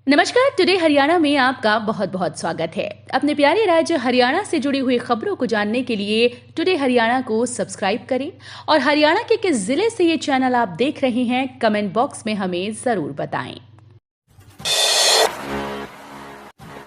नमस्कार। टुडे हरियाणा में आपका बहुत बहुत स्वागत है। अपने प्यारे राज्य हरियाणा से जुड़ी हुई खबरों को जानने के लिए टुडे हरियाणा को सब्सक्राइब करें और हरियाणा के किस जिले से ये चैनल आप देख रहे हैं कमेंट बॉक्स में हमें जरूर बताएं।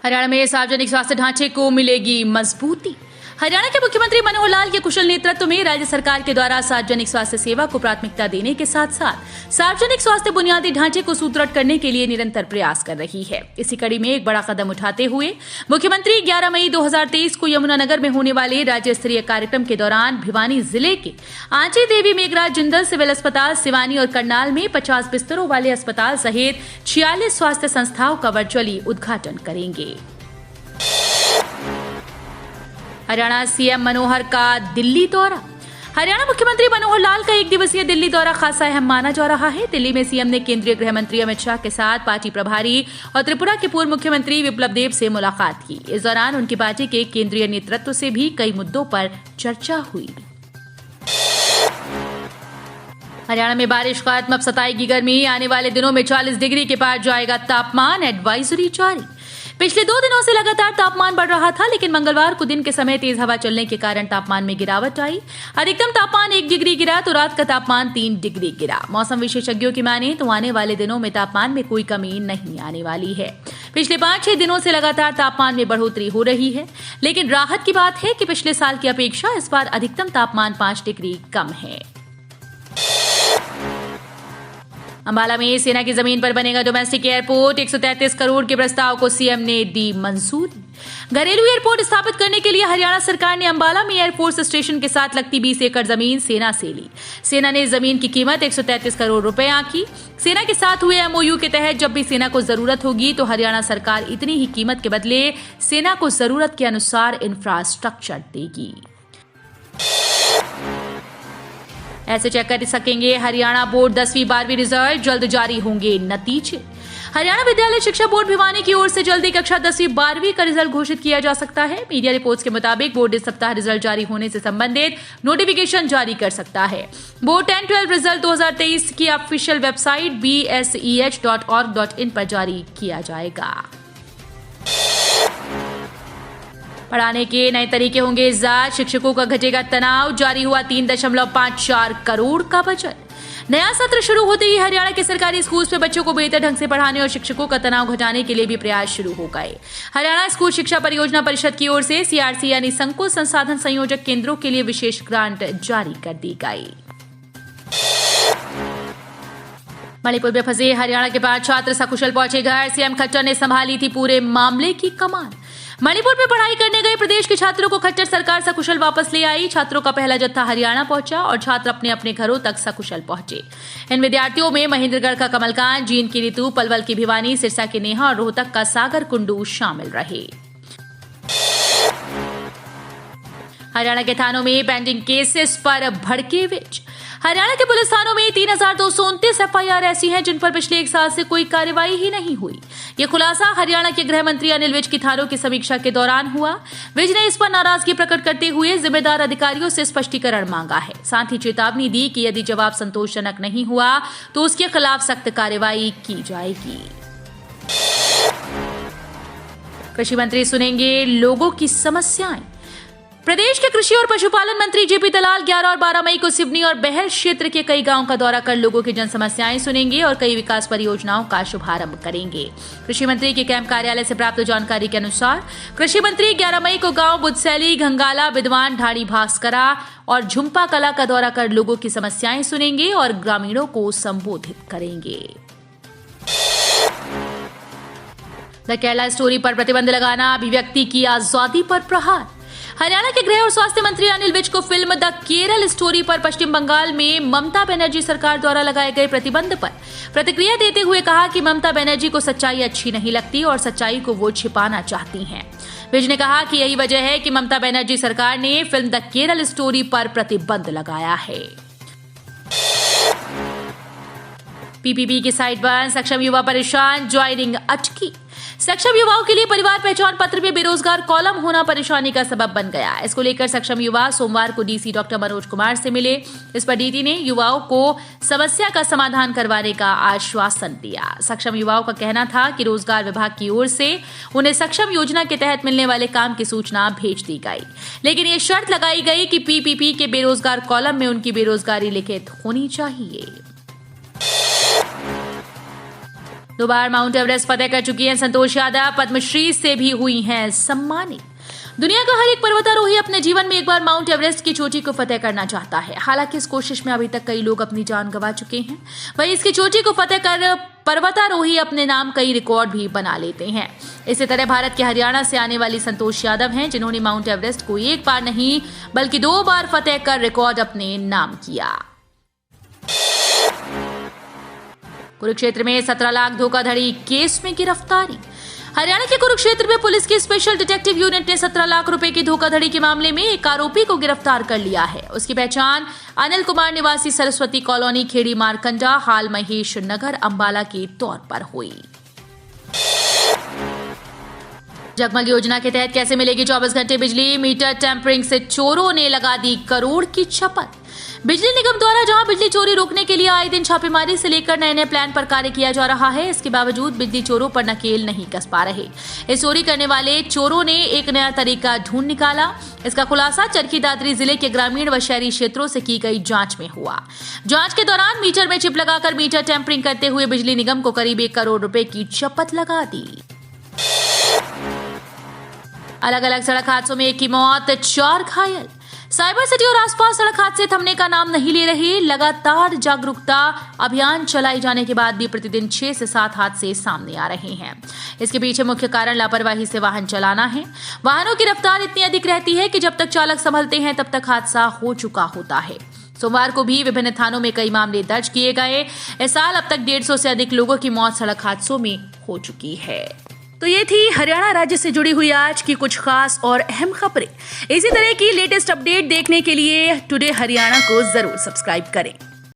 हरियाणा में सार्वजनिक स्वास्थ्य ढांचे को मिलेगी मजबूती। हरियाणा के मुख्यमंत्री मनोहर लाल के कुशल नेतृत्व में राज्य सरकार के द्वारा सार्वजनिक स्वास्थ्य सेवा को प्राथमिकता देने के साथ साथ सार्वजनिक स्वास्थ्य बुनियादी ढांचे को सुदृढ़ करने के लिए निरंतर प्रयास कर रही है। इसी कड़ी में एक बड़ा कदम उठाते हुए मुख्यमंत्री 11 मई 2023 को यमुनानगर में होने वाले राज्य स्तरीय कार्यक्रम के दौरान भिवानी जिले के आंची देवी मेघराज जिंदल सिविल अस्पताल, सिवानी और करनाल में 50 बिस्तरों वाले अस्पताल सहित 46 स्वास्थ्य संस्थाओं का वर्चुअली उद्घाटन करेंगे। हरियाणा सीएम मनोहर का दिल्ली दौरा। हरियाणा मुख्यमंत्री मनोहर लाल का एक दिवसीय दिल्ली दौरा खासा अहम माना जा रहा है। दिल्ली में सीएम ने केंद्रीय गृह मंत्री अमित शाह के साथ पार्टी प्रभारी और त्रिपुरा के पूर्व मुख्यमंत्री विप्लव देव से मुलाकात की। इस दौरान उनकी पार्टी के केंद्रीय नेतृत्व से भी कई मुद्दों पर चर्चा हुई। हरियाणा में बारिश का आत्मब सताएगी गर्मी। आने वाले दिनों में 40 डिग्री के पार जाएगा तापमान, एडवाइजरी जारी। पिछले 2 दिनों से लगातार तापमान बढ़ रहा था, लेकिन मंगलवार को दिन के समय तेज हवा चलने के कारण तापमान में गिरावट आई। अधिकतम तापमान 1 डिग्री गिरा तो रात का तापमान 3 डिग्री गिरा। मौसम विशेषज्ञों की माने तो आने वाले दिनों में तापमान में कोई कमी नहीं आने वाली है। पिछले 5-6 दिनों से लगातार तापमान में बढ़ोतरी हो रही है, लेकिन राहत की बात है कि पिछले साल की अपेक्षा इस बार अधिकतम तापमान 5 डिग्री कम है। अंबाला में सेना की जमीन पर बनेगा डोमेस्टिक एयरपोर्ट। 133 करोड़ के प्रस्ताव को सीएम ने दी मंजूरी। घरेलू एयरपोर्ट स्थापित करने के लिए हरियाणा सरकार ने अंबाला में एयरफोर्स स्टेशन के साथ लगती 20 एकड़ जमीन सेना से ली। सेना ने जमीन की कीमत 133 करोड़ रुपए आंकी। सेना के साथ हुए एमओयू के तहत जब भी सेना को जरूरत होगी तो हरियाणा सरकार इतनी ही कीमत के बदले सेना को जरूरत के अनुसार इंफ्रास्ट्रक्चर देगी। ऐसे चेक कर सकेंगे हरियाणा बोर्ड 10वीं 12वीं रिजल्ट, जल्द जारी होंगे नतीजे। हरियाणा विद्यालय शिक्षा बोर्ड भिवानी की ओर से जल्दी कक्षा 10वीं 12वीं का रिजल्ट घोषित किया जा सकता है। मीडिया रिपोर्ट्स के मुताबिक बोर्ड इस सप्ताह रिजल्ट जारी होने से संबंधित नोटिफिकेशन जारी कर सकता है। बोर्ड 10-12 रिजल्ट 2023 की ऑफिशियल वेबसाइट bseh.org.in पर जारी किया जाएगा। पढ़ाने के नए तरीके होंगे इजाद, शिक्षकों का घटेगा तनाव। जारी हुआ 3.54 करोड़ का बजट। नया सत्र शुरू होते ही हरियाणा के सरकारी स्कूल में बच्चों को बेहतर ढंग से पढ़ाने और शिक्षकों का तनाव घटाने के लिए भी प्रयास शुरू हो गए। हरियाणा स्कूल शिक्षा परियोजना परिषद की ओर से सीआरसी यानी संकुल संसाधन संयोजक केंद्रों के लिए विशेष ग्रांट जारी कर दी गई। मणिपुर में फंसे हरियाणा के 5 छात्र सकुशल पहुंचे घर। सीएम खट्टर ने संभाली थी पूरे मामले की कमान। मणिपुर में पढ़ाई करने गए प्रदेश के छात्रों को खट्टर सरकार सकुशल वापस ले आई। छात्रों का पहला जत्था हरियाणा पहुंचा और छात्र अपने अपने घरों तक सकुशल पहुंचे। इन विद्यार्थियों में महेंद्रगढ़ का कमलकांत, जींद की ऋतु, पलवल की भिवानी, सिरसा की नेहा और रोहतक का सागर कुंडू शामिल रहे। हरियाणा के थानों में पेंडिंग केसेस पर भड़के विच। हरियाणा के पुलिस थानों में 3229 एफआईआर ऐसी हैं जिन पर पिछले 1 साल से कोई कार्रवाई ही नहीं हुई। यह खुलासा हरियाणा के गृह मंत्री अनिल विज की थानों की समीक्षा के दौरान हुआ। विज ने इस पर नाराजगी प्रकट करते हुए जिम्मेदार अधिकारियों से स्पष्टीकरण मांगा है। साथ ही चेतावनी दी कि यदि जवाब संतोषजनक नहीं हुआ तो उसके खिलाफ सख्त कार्रवाई की जाएगी। कृषि मंत्री सुनेंगे लोगों की समस्याएं। प्रदेश के कृषि और पशुपालन मंत्री जेपी दलाल 11 और 12 मई को सिवनी और बहल क्षेत्र के कई गांवों का दौरा कर लोगों की जन समस्याएं सुनेंगे और कई विकास परियोजनाओं का शुभारंभ करेंगे। कृषि मंत्री के कैंप कार्यालय से प्राप्त जानकारी के अनुसार कृषि मंत्री 11 मई को गांव बुदसैली, घंगाला, बिदवान, ढाड़ी भास्करा और झुम्पा कला का दौरा कर लोगों की समस्याएं सुनेंगे और ग्रामीणों को संबोधित करेंगे। द केरला स्टोरी पर प्रतिबंध लगाना, अभिव्यक्ति की आजादी पर प्रहार। हरियाणा के गृह और स्वास्थ्य मंत्री अनिल विज को फिल्म द केरल स्टोरी पर पश्चिम बंगाल में ममता बनर्जी सरकार द्वारा लगाए गए प्रतिबंध पर प्रतिक्रिया देते हुए कहा कि ममता बनर्जी को सच्चाई अच्छी नहीं लगती और सच्चाई को वो छिपाना चाहती हैं। विज ने कहा कि यही वजह है कि ममता बनर्जी सरकार ने फिल्म द केरल स्टोरी पर प्रतिबंध लगाया है। पीपीपी की साइट बंद, सक्षम युवा परेशान, ज्वाइनिंग अटकी। सक्षम युवाओं के लिए परिवार पहचान पत्र में बेरोजगार कॉलम होना परेशानी का सबब बन गया। इसको लेकर सक्षम युवा सोमवार को डीसी डॉक्टर मनोज कुमार से मिले। इस पर डीटी ने युवाओं को समस्या का समाधान करवाने का आश्वासन दिया। सक्षम युवाओं का कहना था कि रोजगार विभाग की ओर से उन्हें सक्षम योजना के तहत मिलने वाले काम की सूचना भेज दी गई, लेकिन ये शर्त लगाई गई कि पीपीपी के बेरोजगार कॉलम में उनकी बेरोजगारी लिखित होनी चाहिए। 2 बार माउंट एवरेस्ट फतेह कर चुकी हैं संतोष यादव, पद्मश्री से भी हुई हैं सम्मानित। दुनिया का हर एक पर्वतारोही अपने जीवन में एक बार माउंट एवरेस्ट की चोटी को फतेह करना चाहता है। हालांकि इस कोशिश में अभी तक कई लोग अपनी जान गंवा चुके हैं। वहीं इसकी चोटी को फतेह कर पर्वतारोही अपने नाम कई रिकॉर्ड भी बना लेते हैं। इसी तरह भारत के हरियाणा से आने वाली संतोष यादव हैं, जिन्होंने माउंट एवरेस्ट को एक बार नहीं बल्कि 2 बार फतेह कर रिकॉर्ड अपने नाम किया। कुरुक्षेत्र में 17 लाख धोखाधड़ी केस में गिरफ्तारी। हरियाणा के कुरुक्षेत्र में पुलिस की स्पेशल डिटेक्टिव यूनिट ने 17 लाख रुपए की धोखाधड़ी के मामले में एक आरोपी को गिरफ्तार कर लिया है। उसकी पहचान अनिल कुमार निवासी सरस्वती कॉलोनी, खेड़ी मारकंडा, हाल महेश नगर, अंबाला के तौर पर हुई। जगमग योजना के तहत कैसे मिलेगी 24 घंटे बिजली? मीटर टेम्परिंग से चोरों ने लगा दी करोड़ की शपथ। बिजली निगम द्वारा जहां बिजली चोरी रोकने के लिए आए दिन छापेमारी से लेकर नए प्लान पर कार्य किया जा रहा है, इसके बावजूद बिजली चोरों पर नकेल नहीं कस पा रहे। इस चोरी करने वाले चोरों ने एक नया तरीका ढूंढ निकाला। इसका खुलासा चरखी दादरी जिले के ग्रामीण व शहरी क्षेत्रों से की गई जांच में हुआ। जांच के दौरान मीटर में चिप लगाकर मीटर टेम्परिंग करते हुए बिजली निगम को करीब 1 करोड़ रुपए की शपथ लगा दी। अलग अलग सड़क हादसों में 1 की मौत, 4 घायल। साइबर सिटी और आसपास सड़क हादसे थमने का नाम नहीं ले रहे। लगातार जागरूकता अभियान चलाए जाने के बाद भी प्रतिदिन 6 से 7 हादसे सामने आ रहे हैं। इसके पीछे मुख्य कारण लापरवाही से वाहन चलाना है। वाहनों की रफ्तार इतनी अधिक रहती है कि जब तक चालक संभलते हैं तब तक हादसा हो चुका होता है। सोमवार को भी विभिन्न थानों में कई मामले दर्ज किए गए। इस साल अब तक 150 से अधिक लोगों की मौत सड़क हादसों में हो चुकी है। तो ये थी हरियाणा राज्य से जुड़ी हुई आज की कुछ खास और अहम खबरें। इसी तरह की लेटेस्ट अपडेट देखने के लिए टुडे हरियाणा को जरूर सब्सक्राइब करें।